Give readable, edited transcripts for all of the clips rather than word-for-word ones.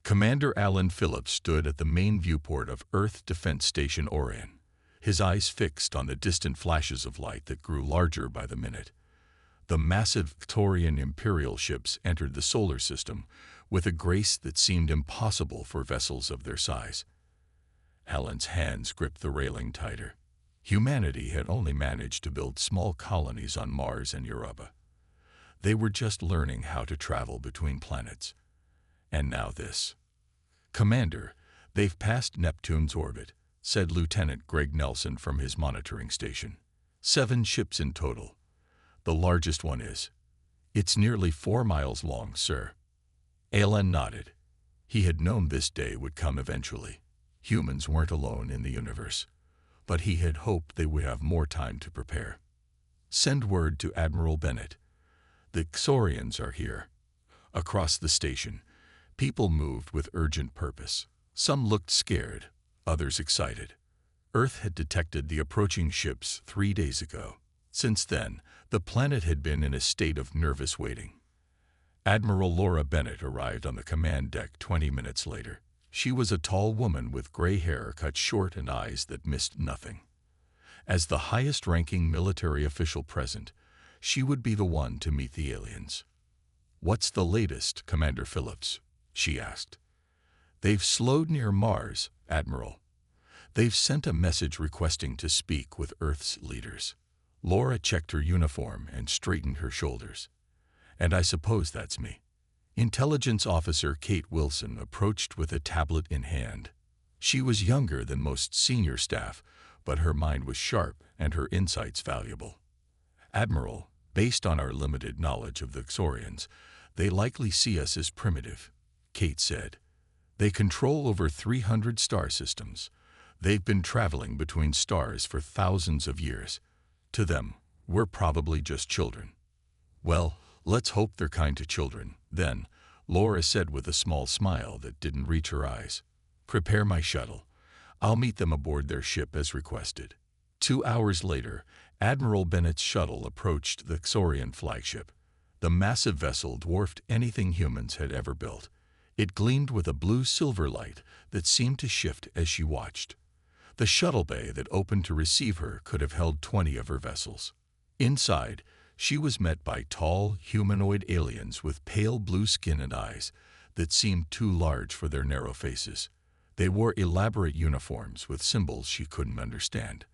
Commander Alan Phillips stood at the main viewport of Earth Defense Station Orion, his eyes fixed on the distant flashes of light that grew larger by the minute. The massive Victorian Imperial ships entered the solar system with a grace that seemed impossible for vessels of their size. Alan's hands gripped the railing tighter. Humanity had only managed to build small colonies on Mars and Europa. They were just learning how to travel between planets. And now this. "Commander, they've passed Neptune's orbit," said Lieutenant Greg Nelson from his monitoring station. 7 ships in total. The largest one is. "It's nearly 4 miles long, sir." Alan nodded. He had known this day would come eventually. Humans weren't alone in the universe, but he had hoped they would have more time to prepare. "Send word to Admiral Bennett. The Xorians are here." Across the station, people moved with urgent purpose. Some looked scared, others excited. Earth had detected the approaching ships 3 days ago. Since then, the planet had been in a state of nervous waiting. Admiral Laura Bennett arrived on the command deck 20 minutes later. She was a tall woman with gray hair cut short and eyes that missed nothing. As the highest-ranking military official present, she would be the one to meet the aliens. "What's the latest, Commander Phillips?" she asked. "They've slowed near Mars, Admiral. They've sent a message requesting to speak with Earth's leaders." Laura checked her uniform and straightened her shoulders. "And I suppose that's me." Intelligence Officer Kate Wilson approached with a tablet in hand. She was younger than most senior staff, but her mind was sharp and her insights valuable. "Admiral, based on our limited knowledge of the Xorians, they likely see us as primitive," Kate said. "They control over 300 star systems. They've been traveling between stars for thousands of years. To them, we're probably just children." "Well, let's hope they're kind to children, then," Laura said with a small smile that didn't reach her eyes. "Prepare my shuttle. I'll meet them aboard their ship as requested." 2 hours later, Admiral Bennett's shuttle approached the Xorian flagship. The massive vessel dwarfed anything humans had ever built. It gleamed with a blue-silver light that seemed to shift as she watched. The shuttle bay that opened to receive her could have held 20 of her vessels. Inside, she was met by tall, humanoid aliens with pale blue skin and eyes that seemed too large for their narrow faces. They wore elaborate uniforms with symbols she couldn't understand.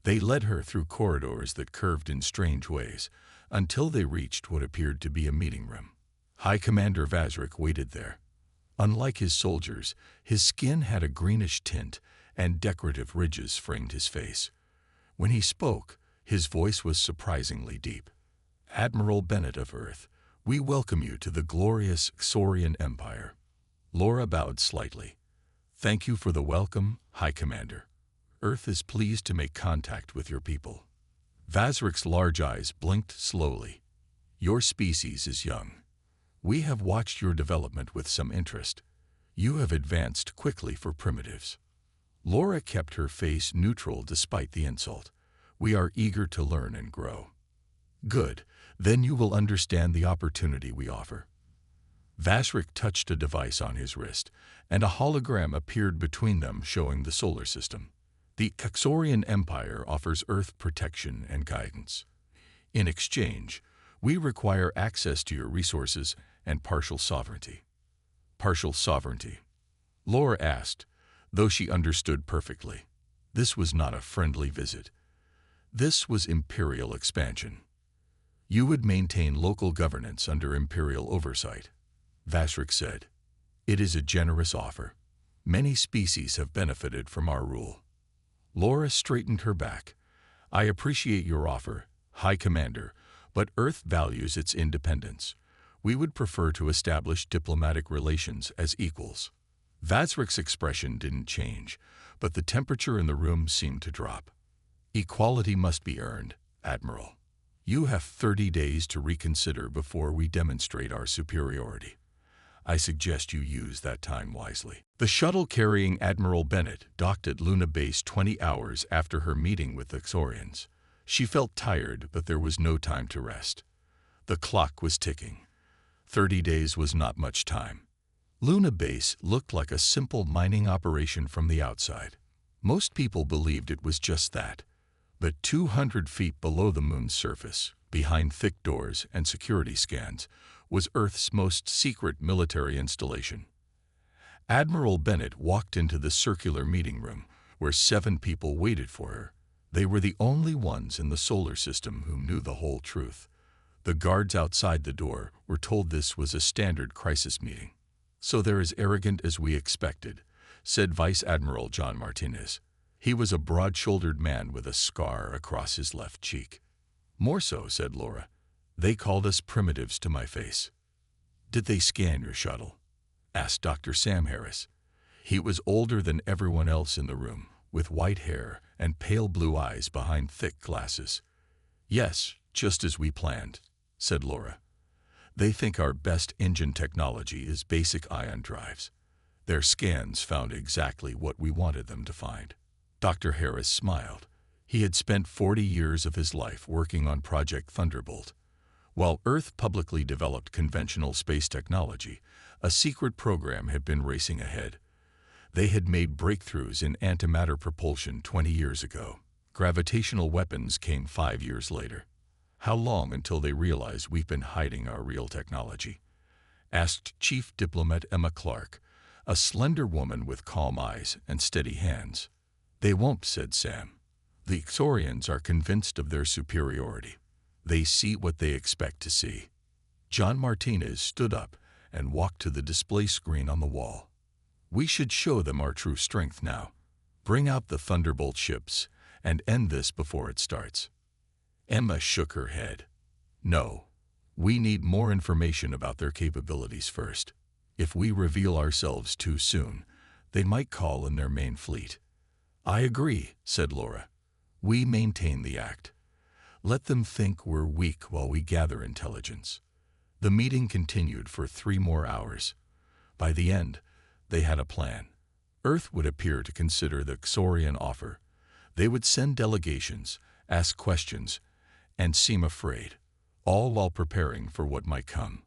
They led her through corridors that curved in strange ways until they reached what appeared to be a meeting room. High Commander Vazrik waited there. Unlike his soldiers, his skin had a greenish tint and decorative ridges framed his face. When he spoke, his voice was surprisingly deep. "Admiral Bennett of Earth, we welcome you to the glorious Xorian Empire." Laura bowed slightly. "Thank you for the welcome, High Commander. Earth is pleased to make contact with your people." Vazrik's large eyes blinked slowly. "Your species is young. We have watched your development with some interest. You have advanced quickly for primitives." Laura kept her face neutral despite the insult. "We are eager to learn and grow." "Good. Then you will understand the opportunity we offer." Vazrik touched a device on his wrist, and a hologram appeared between them showing the solar system. "The Xorian Empire offers Earth protection and guidance. In exchange, we require access to your resources and partial sovereignty." "Partial sovereignty?" Laura asked, though she understood perfectly. This was not a friendly visit. This was imperial expansion. "You would maintain local governance under imperial oversight," Vazrik said. "It is a generous offer. Many species have benefited from our rule." Laura straightened her back. "I appreciate your offer, High Commander, but Earth values its independence. We would prefer to establish diplomatic relations as equals." Vazrik's expression didn't change, but the temperature in the room seemed to drop. "Equality must be earned, Admiral. You have 30 days to reconsider before we demonstrate our superiority. I suggest you use that time wisely." The shuttle carrying Admiral Bennett docked at Luna Base 20 hours after her meeting with the Xorians. She felt tired, but there was no time to rest. The clock was ticking. 30 days was not much time. Luna Base looked like a simple mining operation from the outside. Most people believed it was just that. But 200 feet below the moon's surface, behind thick doors and security scans, was Earth's most secret military installation. Admiral Bennett walked into the circular meeting room, where 7 people waited for her. They were the only ones in the solar system who knew the whole truth. The guards outside the door were told this was a standard crisis meeting. "So they're as arrogant as we expected," said Vice Admiral John Martinez. He was a broad-shouldered man with a scar across his left cheek. "More so," said Laura. "They called us primitives to my face." "Did they scan your shuttle?" asked Dr. Sam Harris. He was older than everyone else in the room, with white hair and pale blue eyes behind thick glasses. "Yes, just as we planned," said Laura. "They think our best engine technology is basic ion drives. Their scans found exactly what we wanted them to find." Dr. Harris smiled. He had spent 40 years of his life working on Project Thunderbolt. While Earth publicly developed conventional space technology, a secret program had been racing ahead. They had made breakthroughs in antimatter propulsion 20 years ago. Gravitational weapons came 5 years later. "How long until they realize we've been hiding our real technology?" asked Chief Diplomat Emma Clark, a slender woman with calm eyes and steady hands. "They won't," said Sam. "The Ixorians are convinced of their superiority. They see what they expect to see." John Martinez stood up and walked to the display screen on the wall. "We should show them our true strength now. Bring out the Thunderbolt ships and end this before it starts." Emma shook her head. "No, we need more information about their capabilities first. If we reveal ourselves too soon, they might call in their main fleet." "I agree," said Laura. "We maintain the act. Let them think we're weak while we gather intelligence." The meeting continued for 3 more hours. By the end, they had a plan. Earth would appear to consider the Ixorian offer. They would send delegations, ask questions, and seem afraid, all while preparing for what might come.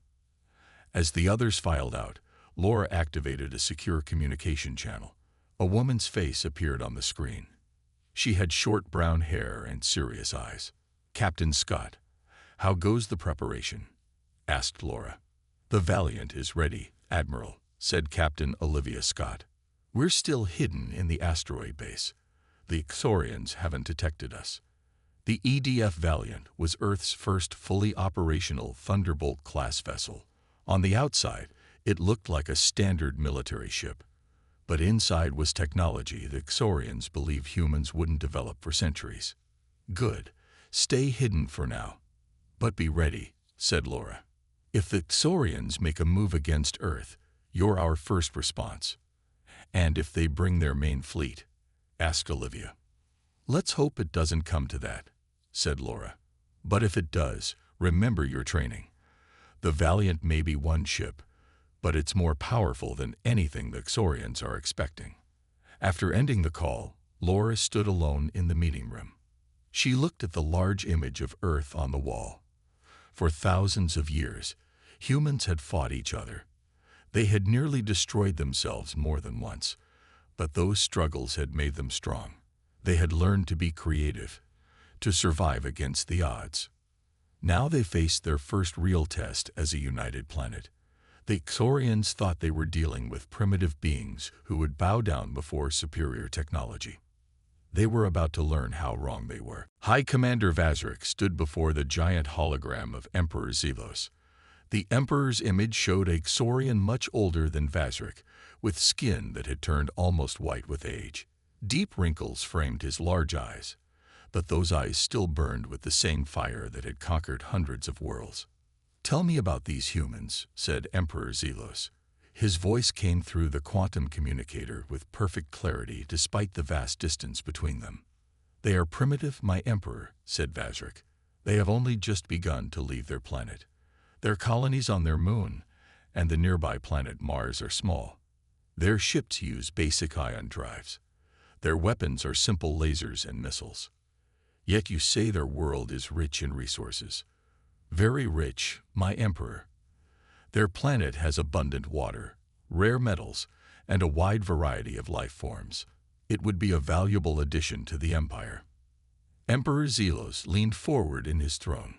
As the others filed out, Laura activated a secure communication channel. A woman's face appeared on the screen. She had short brown hair and serious eyes. "Captain Scott, how goes the preparation?" asked Laura. "The Valiant is ready, Admiral," said Captain Olivia Scott. "We're still hidden in the asteroid base. The Ixorians haven't detected us." The EDF Valiant was Earth's first fully operational Thunderbolt-class vessel. On the outside, it looked like a standard military ship. But inside was technology the Ixorians believed humans wouldn't develop for centuries. "Good. Stay hidden for now. But be ready," said Laura. "If the Ixorians make a move against Earth, you're our first response." "And if they bring their main fleet?" asked Olivia. "Let's hope it doesn't come to that," said Laura. "But if it does, remember your training. The Valiant may be one ship, but it's more powerful than anything the Ixorians are expecting." After ending the call, Laura stood alone in the meeting room. She looked at the large image of Earth on the wall. For thousands of years, humans had fought each other. They had nearly destroyed themselves more than once, but those struggles had made them strong. They had learned to be creative, to survive against the odds. Now they faced their first real test as a united planet. The Ixorians thought they were dealing with primitive beings who would bow down before superior technology. They were about to learn how wrong they were. High Commander Vazrik stood before the giant hologram of Emperor Zelos. The Emperor's image showed a Ixorian much older than Vazrik, with skin that had turned almost white with age. Deep wrinkles framed his large eyes, but those eyes still burned with the same fire that had conquered hundreds of worlds. "Tell me about these humans," said Emperor Zelos. His voice came through the quantum communicator with perfect clarity despite the vast distance between them. "They are primitive, my Emperor," said Vazrik. "They have only just begun to leave their planet. Their colonies on their moon and the nearby planet Mars are small. Their ships use basic ion drives. Their weapons are simple lasers and missiles. Yet you say their world is rich in resources." "Very rich, my Emperor. Their planet has abundant water, rare metals, and a wide variety of life forms. It would be a valuable addition to the Empire. Emperor Zelos leaned forward in his throne.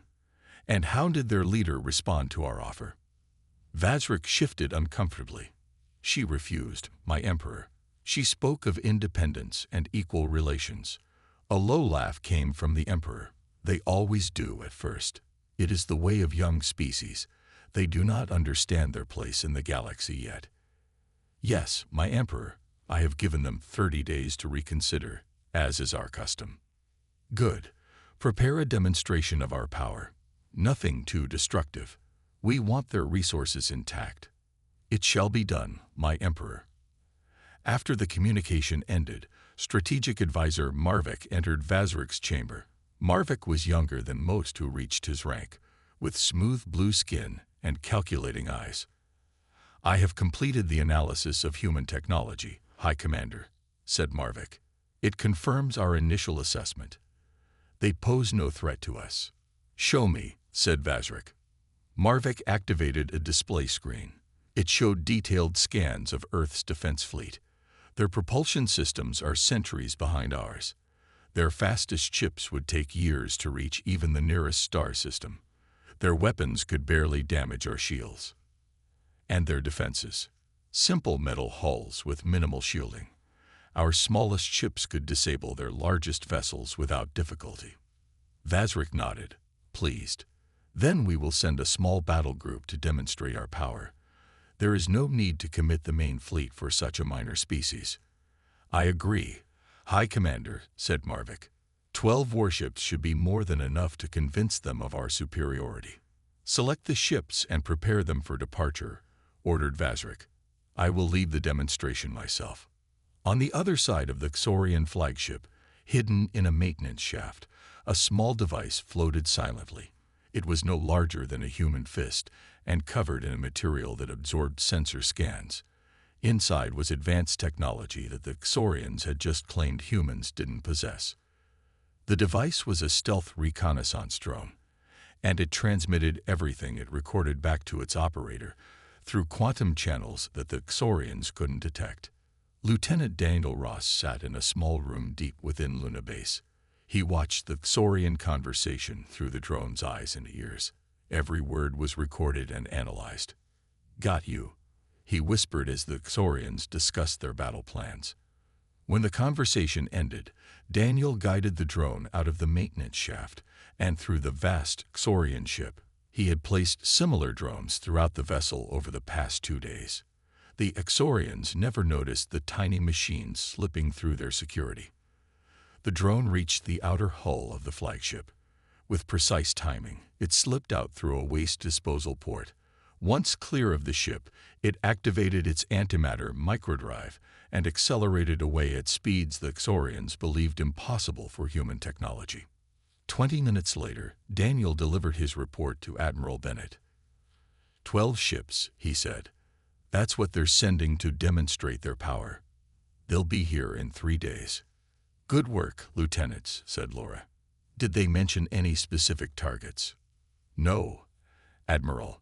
And how did their leader respond to our offer? Vazrik shifted uncomfortably. She refused, my emperor. She spoke of independence and equal relations. A low laugh came from the emperor. They always do at first. It is the way of young species. They do not understand their place in the galaxy yet. Yes, my emperor, I have given them 30 days to reconsider, as is our custom. Good. Prepare a demonstration of our power. Nothing too destructive. We want their resources intact. It shall be done, my emperor. After the communication ended, strategic advisor Marvik entered Vazrik's chamber. Marvik was younger than most who reached his rank, with smooth blue skin and calculating eyes. I have completed the analysis of human technology, High Commander, said Marvik. It confirms our initial assessment. They pose no threat to us. Show me, said Vazrik. Marvik activated a display screen. It showed detailed scans of Earth's defense fleet. Their propulsion systems are centuries behind ours. Their fastest ships would take years to reach even the nearest star system. Their weapons could barely damage our shields. And their defenses? Simple metal hulls with minimal shielding. Our smallest ships could disable their largest vessels without difficulty. Vazrik nodded, pleased. Then we will send a small battle group to demonstrate our power. There is no need to commit the main fleet for such a minor species. I agree, High Commander, said Marvik. 12 warships should be more than enough to convince them of our superiority. Select the ships and prepare them for departure, ordered Vazrik. I will lead the demonstration myself. On the other side of the Xorian flagship, hidden in a maintenance shaft, a small device floated silently. It was no larger than a human fist and covered in a material that absorbed sensor scans. Inside was advanced technology that the Xorians had just claimed humans didn't possess. The device was a stealth reconnaissance drone, and it transmitted everything it recorded back to its operator through quantum channels that the Xorians couldn't detect. Lieutenant Daniel Ross sat in a small room deep within Luna Base. He watched the Xorian conversation through the drone's eyes and ears. Every word was recorded and analyzed. Got you, he whispered as the Xorians discussed their battle plans. When the conversation ended, Daniel guided the drone out of the maintenance shaft and through the vast Xorian ship. He had placed similar drones throughout the vessel over the past 2 days. The Xorians never noticed the tiny machines slipping through their security. The drone reached the outer hull of the flagship. With precise timing, it slipped out through a waste disposal port. Once clear of the ship, it activated its antimatter microdrive and accelerated away at speeds the Xorians believed impossible for human technology. 20 minutes later, Daniel delivered his report to Admiral Bennett. 12 ships, he said. That's what they're sending to demonstrate their power. They'll be here in 3 days. Good work, lieutenants, said Laura. Did they mention any specific targets? No, Admiral,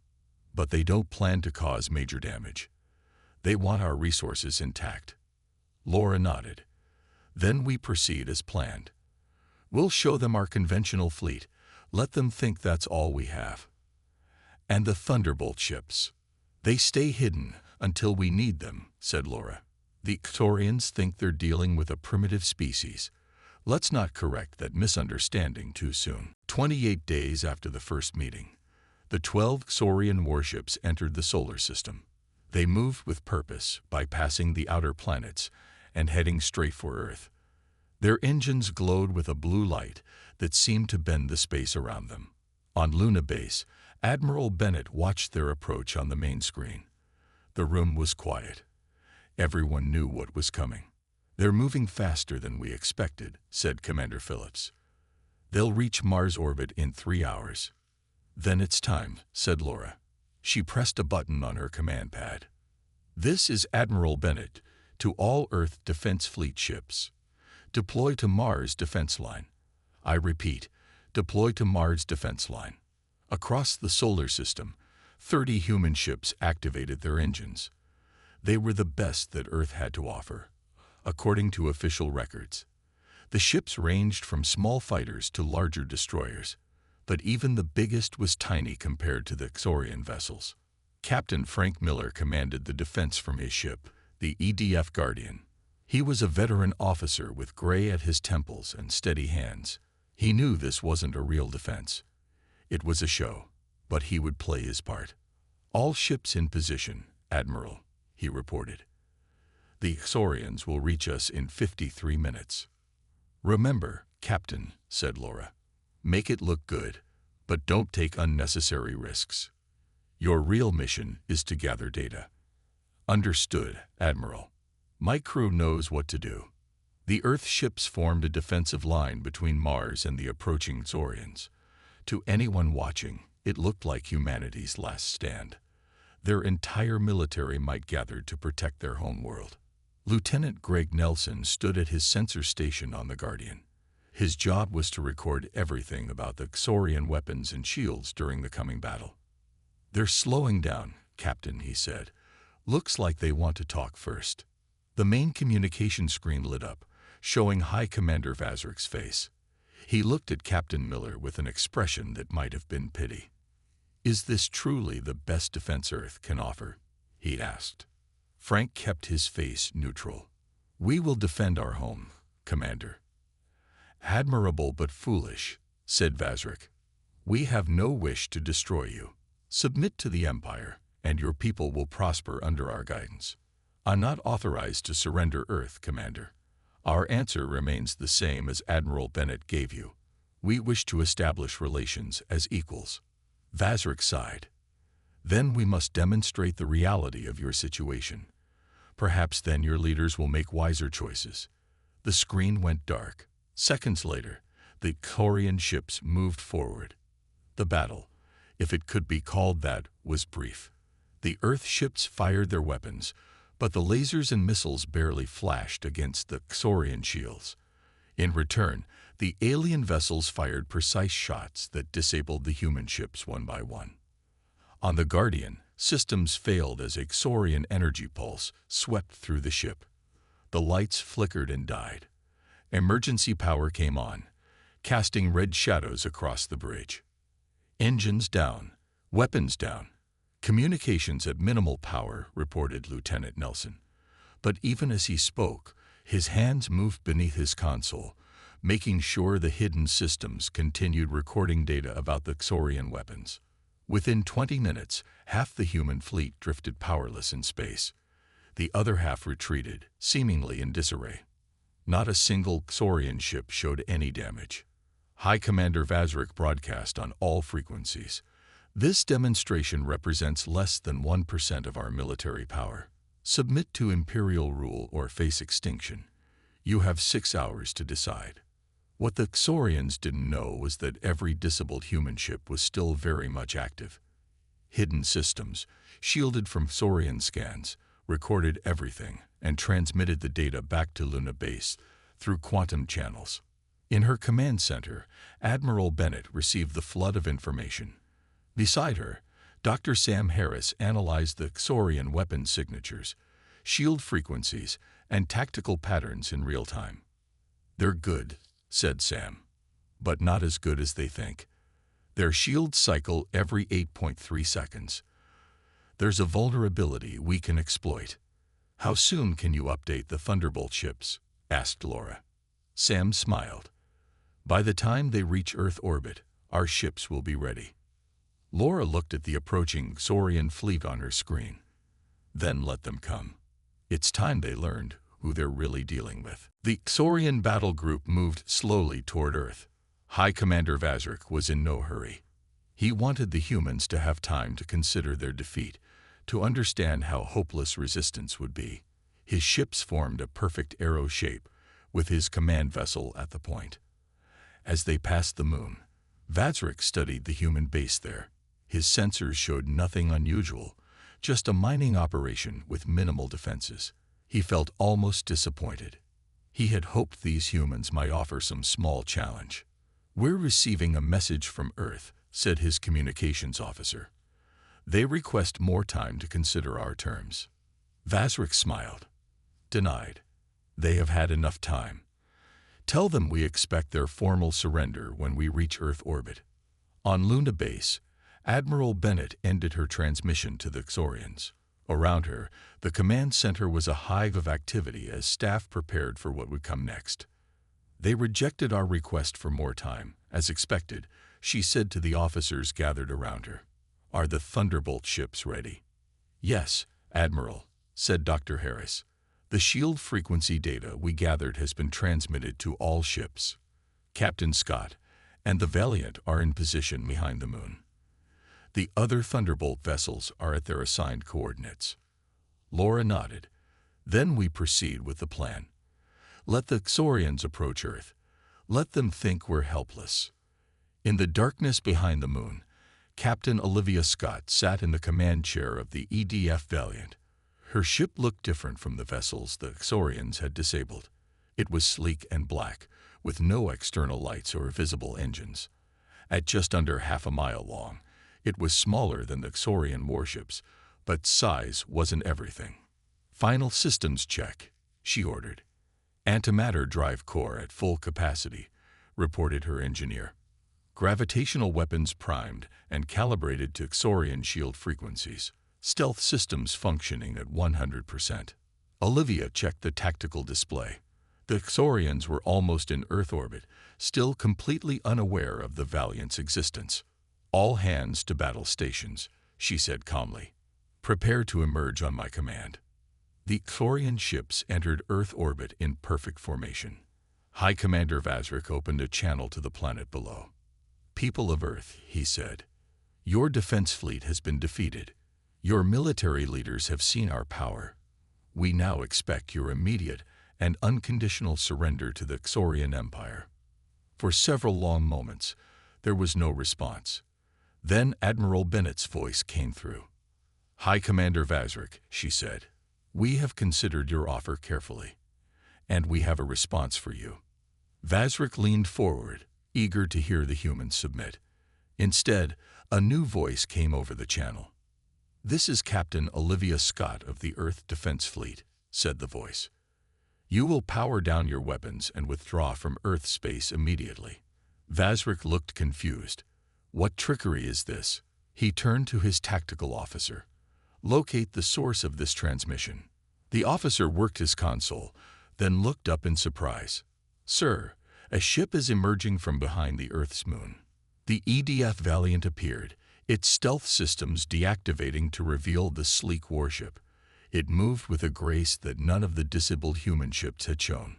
but they don't plan to cause major damage. They want our resources intact. Laura nodded. Then we proceed as planned. We'll show them our conventional fleet. Let them think that's all we have. And the Thunderbolt ships. They stay hidden until we need them, said Laura. The Xorians think they're dealing with a primitive species. Let's not correct that misunderstanding too soon. 28 days after the first meeting, the 12 Xorian warships entered the solar system. They moved with purpose, bypassing the outer planets and heading straight for Earth. Their engines glowed with a blue light that seemed to bend the space around them. On Luna Base, Admiral Bennett watched their approach on the main screen. The room was quiet. Everyone knew what was coming. They're moving faster than we expected, said Commander Phillips. They'll reach Mars orbit in 3 hours. Then it's time, said Laura. She pressed a button on her command pad. This is Admiral Bennett to all Earth Defense Fleet ships. Deploy to Mars Defense Line. I repeat, deploy to Mars Defense Line. Across the solar system, 30 human ships activated their engines. They were the best that Earth had to offer, according to official records. The ships ranged from small fighters to larger destroyers, but even the biggest was tiny compared to the Xorian vessels. Captain Frank Miller commanded the defense from his ship, the EDF Guardian. He was a veteran officer with gray at his temples and steady hands. He knew this wasn't a real defense. It was a show, but he would play his part. "All ships in position, Admiral," he reported. "The Xorians will reach us in 53 minutes. "Remember, Captain," said Laura, "make it look good, but don't take unnecessary risks. Your real mission is to gather data." "Understood, Admiral. My crew knows what to do." The Earth ships formed a defensive line between Mars and the approaching Xorians. To anyone watching, it looked like humanity's last stand. Their entire military might gather to protect their homeworld. Lieutenant Greg Nelson stood at his sensor station on the Guardian. His job was to record everything about the Xorian weapons and shields during the coming battle. "They're slowing down, Captain," he said. "Looks like they want to talk first." The main communication screen lit up, showing High Commander Vazrik's face. He looked at Captain Miller with an expression that might have been pity. "Is this truly the best defense Earth can offer?" he asked. Frank kept his face neutral. "We will defend our home, Commander." "Admirable but foolish," said Vazrik. "We have no wish to destroy you. Submit to the Empire, and your people will prosper under our guidance." "I'm not authorized to surrender Earth, Commander. Our answer remains the same as Admiral Bennett gave you. We wish to establish relations as equals." Vazrik sighed. "Then we must demonstrate the reality of your situation. Perhaps then your leaders will make wiser choices." The screen went dark. Seconds later, the Xorian ships moved forward. The battle, if it could be called that, was brief. The Earth ships fired their weapons, but the lasers and missiles barely flashed against the Xorian shields. In return, the alien vessels fired precise shots that disabled the human ships one by one. On the Guardian, systems failed as a Xorian energy pulse swept through the ship. The lights flickered and died. Emergency power came on, casting red shadows across the bridge. "Engines down, weapons down, communications at minimal power," reported Lieutenant Nelson. But even as he spoke, his hands moved beneath his console, making sure the hidden systems continued recording data about the Xorian weapons. Within 20 minutes, half the human fleet drifted powerless in space. The other half retreated, seemingly in disarray. Not a single Xorian ship showed any damage. High Commander Vazrik broadcast on all frequencies. "This demonstration represents less than 1% of our military power. Submit to Imperial rule or face extinction. You have 6 hours to decide." What the Xorians didn't know was that every disabled human ship was still very much active. Hidden systems, shielded from Xorian scans, recorded everything and transmitted the data back to Luna Base through quantum channels. In her command center, Admiral Bennett received the flood of information. Beside her, Dr. Sam Harris analyzed the Xorian weapon signatures, shield frequencies, and tactical patterns in real time. "They're good," said Sam, "but not as good as they think. Their shields cycle every 8.3 seconds. There's a vulnerability we can exploit." "How soon can you update the Thunderbolt ships?" asked Laura. Sam smiled. "By the time they reach Earth orbit, our ships will be ready." Laura looked at the approaching Xorian fleet on her screen. "Then let them come. It's time they learned who they're really dealing with." The Xorian battle group moved slowly toward Earth. High Commander Vazrik was in no hurry. He wanted the humans to have time to consider their defeat, to understand how hopeless resistance would be. His ships formed a perfect arrow shape, with his command vessel at the point. As they passed the moon, Vazrik studied the human base there. His sensors showed nothing unusual, just a mining operation with minimal defenses. He felt almost disappointed. He had hoped these humans might offer some small challenge. "We're receiving a message from Earth," said his communications officer. "They request more time to consider our terms." Vazrik smiled. Denied. They have had enough time. Tell them we expect their formal surrender when we reach Earth orbit. On Luna Base, Admiral Bennett ended her transmission to the Xorians. Around her, the command center was a hive of activity as staff prepared for what would come next. They rejected our request for more time. As expected, she said to the officers gathered around her. Are the Thunderbolt ships ready? Yes, Admiral, said Dr. Harris. The shield frequency data we gathered has been transmitted to all ships. Captain Scott and the Valiant are in position behind the moon. The other Thunderbolt vessels are at their assigned coordinates. Laura nodded. Then we proceed with the plan. Let the Xorians approach Earth. Let them think we're helpless. In the darkness behind the moon, Captain Olivia Scott sat in the command chair of the EDF Valiant. Her ship looked different from the vessels the Xorians had disabled. It was sleek and black, with no external lights or visible engines. At just under half a mile long, it was smaller than the Xorian warships, but size wasn't everything. Final systems check, she ordered. Antimatter drive core at full capacity, reported her engineer. Gravitational weapons primed and calibrated to Xorian shield frequencies. Stealth systems functioning at 100%. Olivia checked the tactical display. The Xorians were almost in Earth orbit, still completely unaware of the Valiant's existence. All hands to battle stations, she said calmly. Prepare to emerge on my command. The Xorian ships entered Earth orbit in perfect formation. High Commander Vazrik opened a channel to the planet below. People of Earth, he said, your defense fleet has been defeated. Your military leaders have seen our power. We now expect your immediate and unconditional surrender to the Xorian Empire. For several long moments, there was no response. Then Admiral Bennett's voice came through. High Commander Vazrik, she said, we have considered your offer carefully, and we have a response for you. Vazrik leaned forward, eager to hear the humans submit. Instead, a new voice came over the channel. This is Captain Olivia Scott of the Earth Defense Fleet, said the voice. You will power down your weapons and withdraw from Earth space immediately. Vazrik looked confused. What trickery is this? He turned to his tactical officer. Locate the source of this transmission. The officer worked his console, then looked up in surprise. Sir, a ship is emerging from behind the Earth's moon. The EDF Valiant appeared, its stealth systems deactivating to reveal the sleek warship. It moved with a grace that none of the disabled human ships had shown.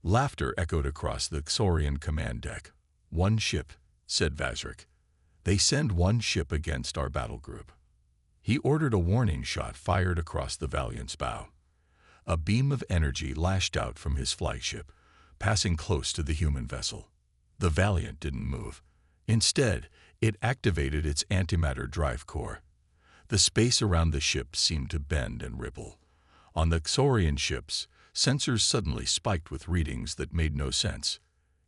Laughter echoed across the Xorian command deck. One ship, said Vazrik. They send one ship against our battle group. He ordered a warning shot fired across the Valiant's bow. A beam of energy lashed out from his flagship, passing close to the human vessel. The Valiant didn't move. Instead, it activated its antimatter drive core. The space around the ship seemed to bend and ripple. On the Xorian ships, sensors suddenly spiked with readings that made no sense.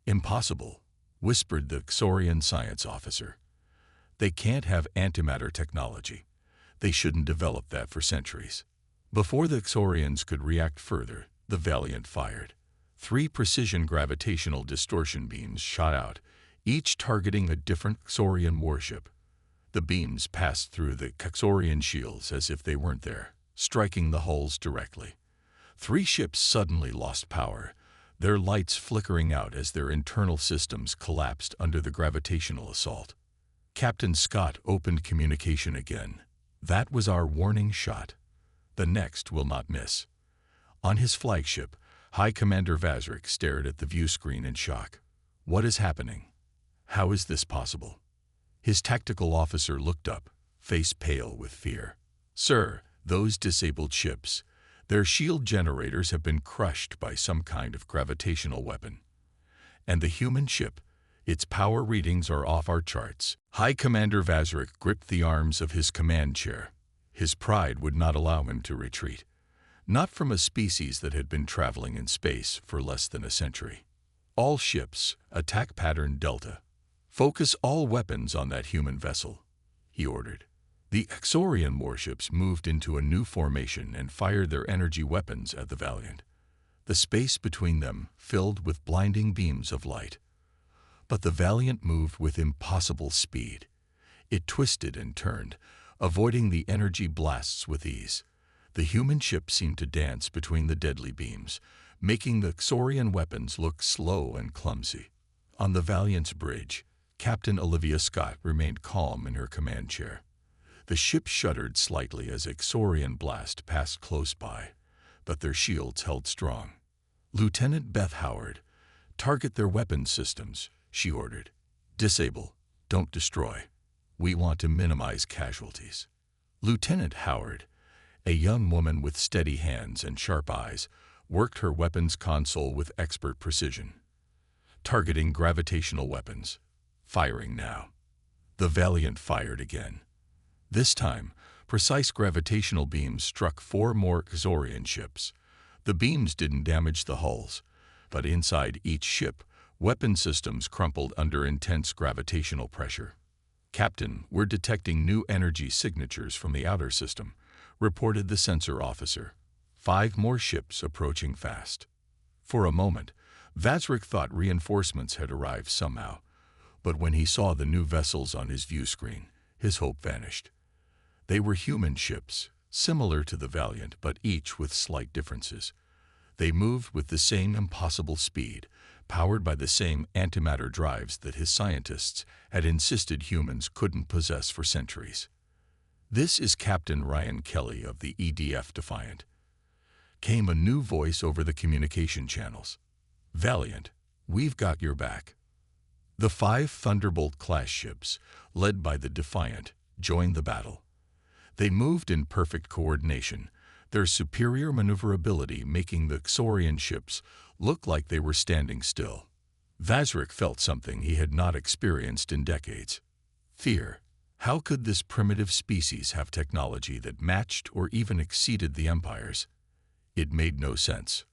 Impossible, whispered the Xorian science officer. They can't have antimatter technology. They shouldn't develop that for centuries. Before the Xorians could react further, the Valiant fired. 3 precision gravitational distortion beams shot out, each targeting a different Xorian warship. The beams passed through the Xorian shields as if they weren't there, striking the hulls directly. 3 ships suddenly lost power, their lights flickering out as their internal systems collapsed under the gravitational assault. Captain Scott opened communication again. That was our warning shot. The next will not miss. On his flagship, High Commander Vazrik stared at the view screen in shock. What is happening? How is this possible? His tactical officer looked up, face pale with fear. Sir, those disabled ships, their shield generators have been crushed by some kind of gravitational weapon. And the human ship, its power readings are off our charts. High Commander Vazrik gripped the arms of his command chair. His pride would not allow him to retreat. Not from a species that had been traveling in space for less than a century. All ships, attack pattern Delta. Focus all weapons on that human vessel, he ordered. The Xorian warships moved into a new formation and fired their energy weapons at the Valiant. The space between them filled with blinding beams of light. But the Valiant moved with impossible speed. It twisted and turned, avoiding the energy blasts with ease. The human ship seemed to dance between the deadly beams, making the Xorian weapons look slow and clumsy. On the Valiant's bridge, Captain Olivia Scott remained calm in her command chair. The ship shuddered slightly as a Xorian blast passed close by, but their shields held strong. "Lieutenant Beth Howard, target their weapon systems," she ordered. "Disable, don't destroy. We want to minimize casualties." Lieutenant Howard, a young woman with steady hands and sharp eyes, worked her weapons console with expert precision. Targeting gravitational weapons. Firing now. The Valiant fired again. This time, precise gravitational beams struck 4 more Xorian ships. The beams didn't damage the hulls, but inside each ship, weapon systems crumpled under intense gravitational pressure. "Captain, we're detecting new energy signatures from the outer system," reported the sensor officer. 5 more ships approaching fast. For a moment, Vazrik thought reinforcements had arrived somehow, but when he saw the new vessels on his view screen, his hope vanished. They were human ships, similar to the Valiant, but each with slight differences. They moved with the same impossible speed, powered by the same antimatter drives that his scientists had insisted humans couldn't possess for centuries. "This is Captain Ryan Kelly of the EDF Defiant," came a new voice over the communication channels. "Valiant, we've got your back." The 5 Thunderbolt-class ships, led by the Defiant, joined the battle. They moved in perfect coordination, their superior maneuverability making the Xorian ships look like they were standing still. Vazrik felt something he had not experienced in decades. Fear. How could this primitive species have technology that matched or even exceeded the Empire's? It made no sense.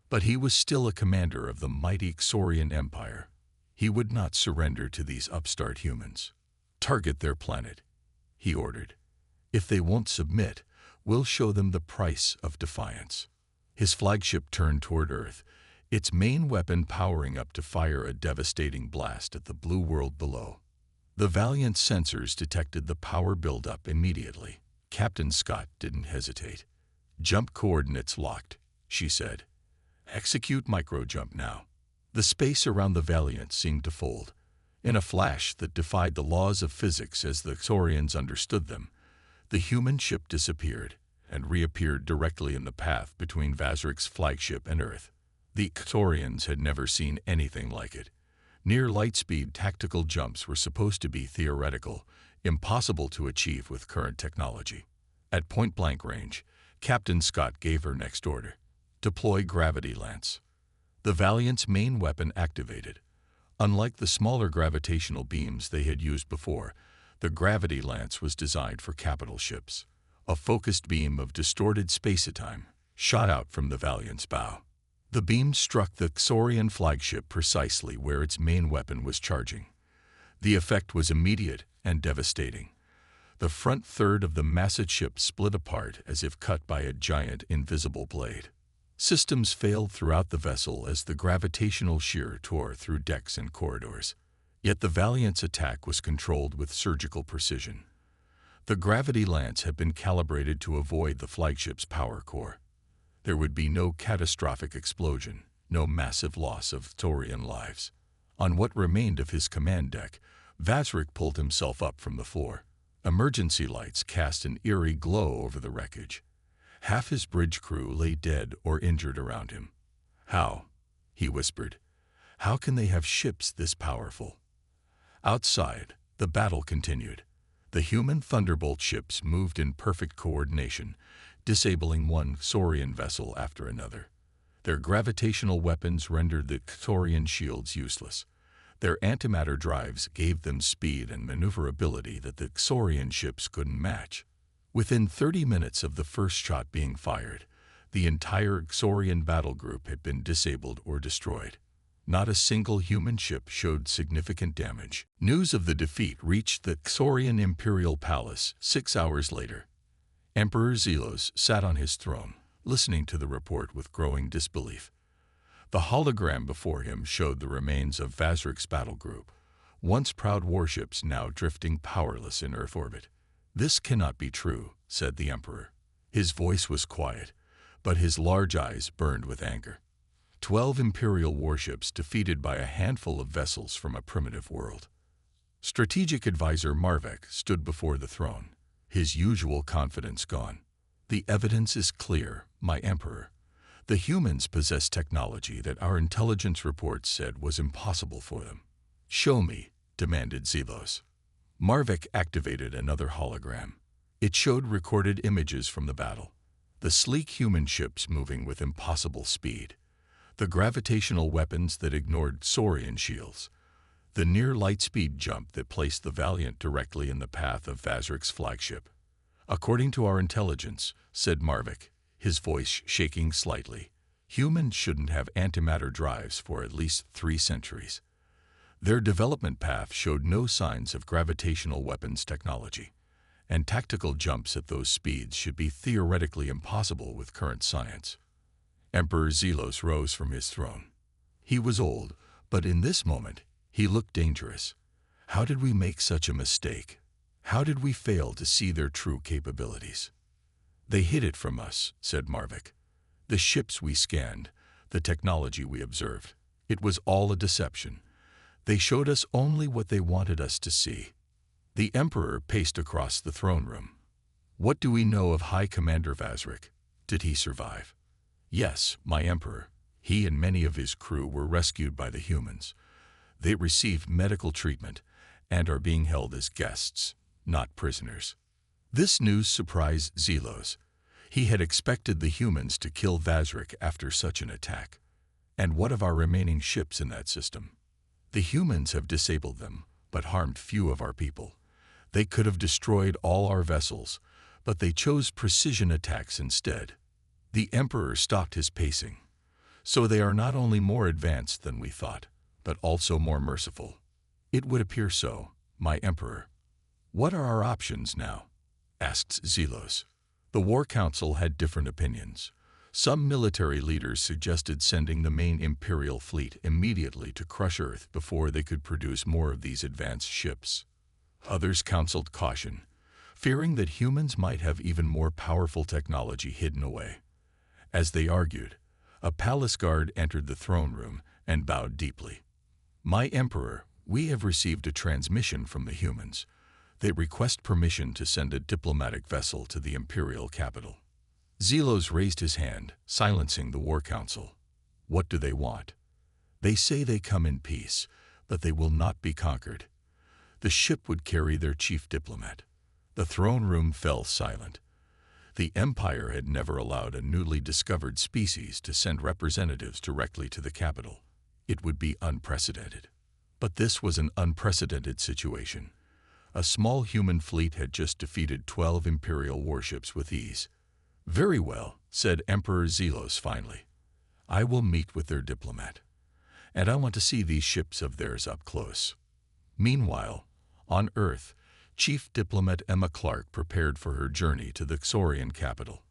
But he was still a commander of the mighty Xorian Empire. He would not surrender to these upstart humans. "Target their planet," he ordered. "If they won't submit, we'll show them the price of defiance." His flagship turned toward Earth, its main weapon powering up to fire a devastating blast at the blue world below. The Valiant sensors detected the power buildup immediately. Captain Scott didn't hesitate. "Jump coordinates locked," she said. "Execute micro-jump now." The space around the Valiant seemed to fold. In a flash that defied the laws of physics as the Xorians understood them, the human ship disappeared and reappeared directly in the path between Vazrik's flagship and Earth. The Xorians had never seen anything like it. Near light-speed tactical jumps were supposed to be theoretical, impossible to achieve with current technology. At point-blank range, Captain Scott gave her next order: deploy gravity lance. The Valiant's main weapon activated. Unlike the smaller gravitational beams they had used before, the gravity lance was designed for capital ships. A focused beam of distorted spacetime shot out from the Valiant's bow. The beam struck the Xorian flagship precisely where its main weapon was charging. The effect was immediate and devastating. The front third of the massive ship split apart as if cut by a giant invisible blade. Systems failed throughout the vessel as the gravitational shear tore through decks and corridors. Yet the Valiant's attack was controlled with surgical precision. The gravity lance had been calibrated to avoid the flagship's power core. There would be no catastrophic explosion, no massive loss of Thorian lives. On what remained of his command deck, Vazrik pulled himself up from the floor. Emergency lights cast an eerie glow over the wreckage. Half his bridge crew lay dead or injured around him. "How?" he whispered. "How can they have ships this powerful?" Outside, the battle continued. The human Thunderbolt ships moved in perfect coordination, disabling one Xorian vessel after another. Their gravitational weapons rendered the Xorian shields useless. Their antimatter drives gave them speed and maneuverability that the Xorian ships couldn't match. Within 30 minutes of the first shot being fired, the entire Xorian battle group had been disabled or destroyed. Not a single human ship showed significant damage. News of the defeat reached the Xorian Imperial Palace 6 hours later. Emperor Zelos sat on his throne, listening to the report with growing disbelief. The hologram before him showed the remains of Vazrik's battle group, once proud warships now drifting powerless in Earth orbit. "This cannot be true," said the Emperor. His voice was quiet, but his large eyes burned with anger. 12 Imperial warships defeated by a handful of vessels from a primitive world. Strategic Advisor Marvek stood before the throne, his usual confidence gone. "The evidence is clear, my Emperor. The humans possess technology that our intelligence reports said was impossible for them." "Show me," demanded Zelos. Marvek activated another hologram. It showed recorded images from the battle. The sleek human ships moving with impossible speed. The gravitational weapons that ignored Saurian shields. The near light-speed jump that placed the Valiant directly in the path of Vazrik's flagship. "According to our intelligence," said Marvek, his voice shaking slightly, "humans shouldn't have antimatter drives for at least 3 centuries. Their development path showed no signs of gravitational weapons technology, and tactical jumps at those speeds should be theoretically impossible with current science." Emperor Zelos rose from his throne. He was old, but in this moment, he looked dangerous. "How did we make such a mistake? How did we fail to see their true capabilities?" "They hid it from us," said Marvek. "The ships we scanned, the technology we observed. It was all a deception. They showed us only what they wanted us to see." The Emperor paced across the throne room. "What do we know of High Commander Vazrik? Did he survive?" "Yes, my Emperor. He and many of his crew were rescued by the humans. They received medical treatment and are being held as guests, not prisoners." This news surprised Zelos. He had expected the humans to kill Vazrik after such an attack. "And what of our remaining ships in that system?" "The humans have disabled them, but harmed few of our people. They could have destroyed all our vessels, but they chose precision attacks instead." The Emperor stopped his pacing. "So they are not only more advanced than we thought, but also more merciful." "It would appear so, my Emperor." "What are our options now?" asked Zelos. The War Council had different opinions. Some military leaders suggested sending the main Imperial fleet immediately to crush Earth before they could produce more of these advanced ships. Others counseled caution, fearing that humans might have even more powerful technology hidden away. As they argued, a palace guard entered the throne room and bowed deeply. "My Emperor, we have received a transmission from the humans. They request permission to send a diplomatic vessel to the Imperial capital." Zelos raised his hand, silencing the War Council. "What do they want?" "They say they come in peace, but they will not be conquered." The ship would carry their chief diplomat. The throne room fell silent. The Empire had never allowed a newly discovered species to send representatives directly to the capital. It would be unprecedented. But this was an unprecedented situation. A small human fleet had just defeated 12 Imperial warships with ease. "Very well," said Emperor Zelos finally. "I will meet with their diplomat. And I want to see these ships of theirs up close." Meanwhile, on Earth, Chief Diplomat Emma Clark prepared for her journey to the Xorian capital.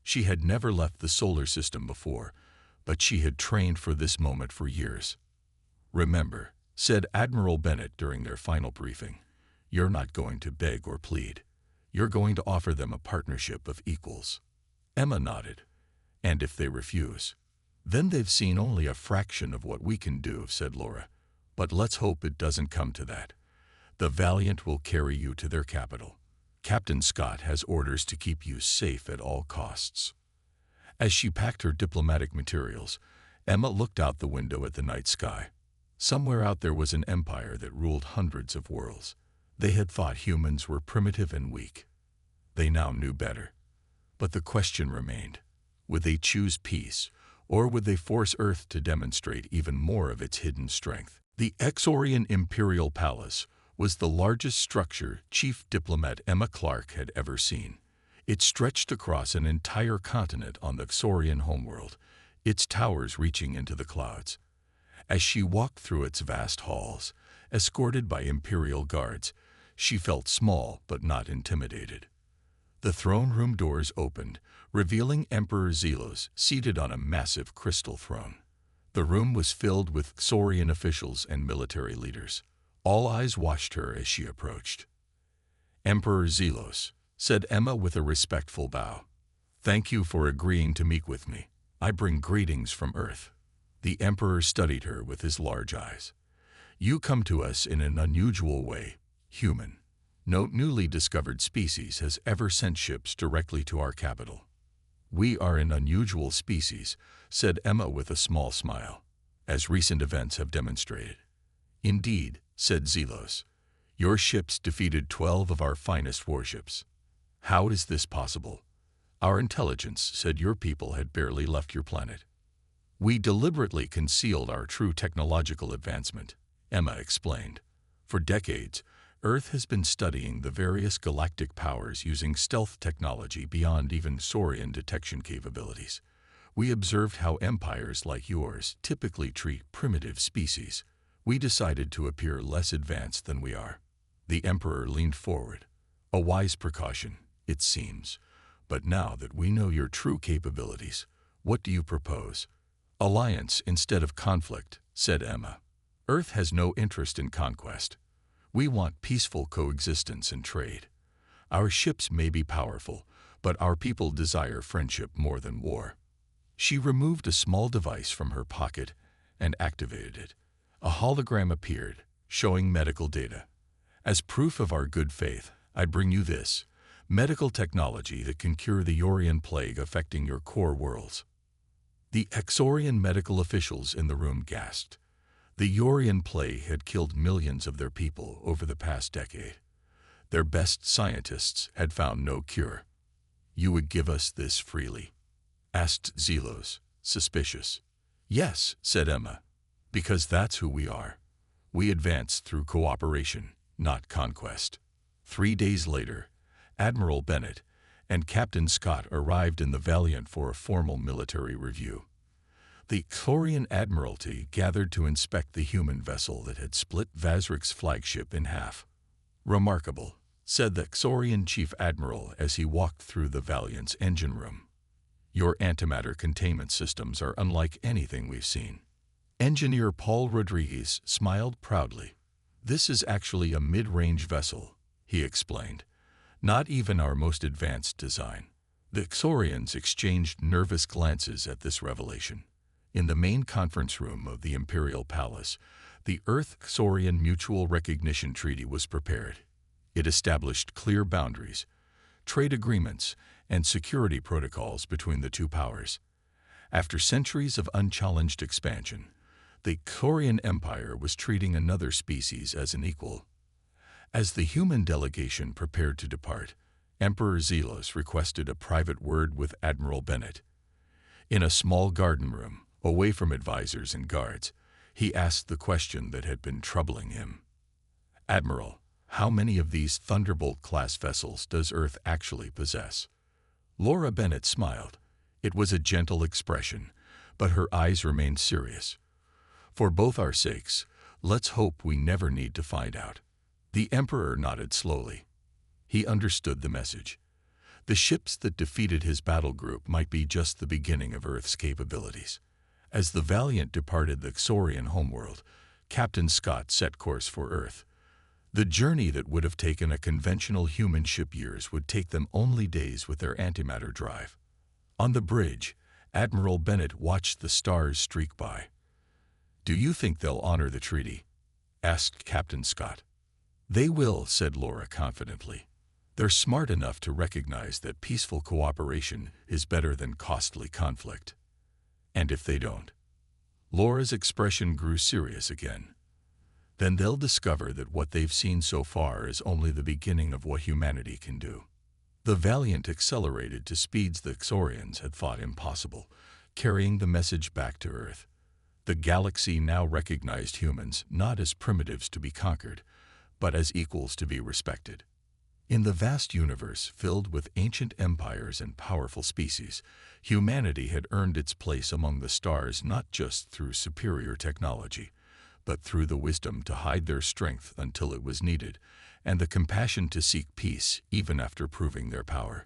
She had never left the solar system before, but she had trained for this moment for years. "Remember," said Admiral Bennett during their final briefing, "you're not going to beg or plead. You're going to offer them a partnership of equals." Emma nodded. "And if they refuse?" "Then they've seen only a fraction of what we can do," said Laura. "But let's hope it doesn't come to that. The Valiant will carry you to their capital. Captain Scott has orders to keep you safe at all costs." As she packed her diplomatic materials, Emma looked out the window at the night sky. Somewhere out there was an empire that ruled hundreds of worlds. They had thought humans were primitive and weak. They now knew better. But the question remained, would they choose peace, or would they force Earth to demonstrate even more of its hidden strength? The Xorian Imperial Palace was the largest structure Chief Diplomat Emma Clark had ever seen. It stretched across an entire continent on the Xorian homeworld, its towers reaching into the clouds. As she walked through its vast halls, escorted by Imperial guards, she felt small but not intimidated. The throne room doors opened, revealing Emperor Zelos seated on a massive crystal throne. The room was filled with Xorian officials and military leaders. All eyes watched her as she approached. "Emperor Zelos," said Emma with a respectful bow. "Thank you for agreeing to meet with me. I bring greetings from Earth." The Emperor studied her with his large eyes. "You come to us in an unusual way, human. No newly discovered species has ever sent ships directly to our capital." "We are an unusual species," said Emma with a small smile, "as recent events have demonstrated." "Indeed," said Zelos. "Your ships defeated 12 of our finest warships. How is this possible? Our intelligence said your people had barely left your planet." "We deliberately concealed our true technological advancement," Emma explained. "For decades, Earth has been studying the various galactic powers using stealth technology beyond even Saurian detection capabilities. We observed how empires like yours typically treat primitive species. We decided to appear less advanced than we are." The Emperor leaned forward. "A wise precaution, it seems. But now that we know your true capabilities, what do you propose?" "Alliance instead of conflict," said Emma. "Earth has no interest in conquest. We want peaceful coexistence and trade. Our ships may be powerful, but our people desire friendship more than war." She removed a small device from her pocket and activated it. A hologram appeared, showing medical data. "As proof of our good faith, I bring you this medical technology that can cure the Yorian plague affecting your core worlds." The Exorian medical officials in the room gasped. The Yorian plague had killed millions of their people over the past decade. Their best scientists had found no cure. "You would give us this freely?" asked Zelos, suspicious. "Yes," said Emma, "because that's who we are. We advance through cooperation, not conquest." 3 days later, Admiral Bennett and Captain Scott arrived in the Valiant for a formal military review. The Xorian Admiralty gathered to inspect the human vessel that had split Vazrik's flagship in half. "Remarkable," said the Xorian Chief Admiral as he walked through the Valiant's engine room. "Your antimatter containment systems are unlike anything we've seen." Engineer Paul Rodriguez smiled proudly. "This is actually a mid-range vessel," he explained. "Not even our most advanced design." The Xorians exchanged nervous glances at this revelation. In the main conference room of the Imperial Palace, the Earth-Xorian Mutual Recognition Treaty was prepared. It established clear boundaries, trade agreements, and security protocols between the two powers. After centuries of unchallenged expansion, the Xorian Empire was treating another species as an equal. As the human delegation prepared to depart, Emperor Zelos requested a private word with Admiral Bennett. In a small garden room, away from advisors and guards, he asked the question that had been troubling him. "Admiral, how many of these Thunderbolt-class vessels does Earth actually possess?" Laura Bennett smiled. It was a gentle expression, but her eyes remained serious. "For both our sakes, let's hope we never need to find out." The Emperor nodded slowly. He understood the message. The ships that defeated his battle group might be just the beginning of Earth's capabilities. As the Valiant departed the Xorian homeworld, Captain Scott set course for Earth. The journey that would have taken a conventional human ship years would take them only days with their antimatter drive. On the bridge, Admiral Bennett watched the stars streak by. "Do you think they'll honor the treaty?" asked Captain Scott. "They will," said Laura confidently. "They're smart enough to recognize that peaceful cooperation is better than costly conflict." "And if they don't?" Laura's expression grew serious again. "Then they'll discover that what they've seen so far is only the beginning of what humanity can do." The Valiant accelerated to speeds the Xorians had thought impossible, carrying the message back to Earth. The galaxy now recognized humans not as primitives to be conquered, but as equals to be respected. In the vast universe filled with ancient empires and powerful species, humanity had earned its place among the stars not just through superior technology, but through the wisdom to hide their strength until it was needed, and the compassion to seek peace even after proving their power.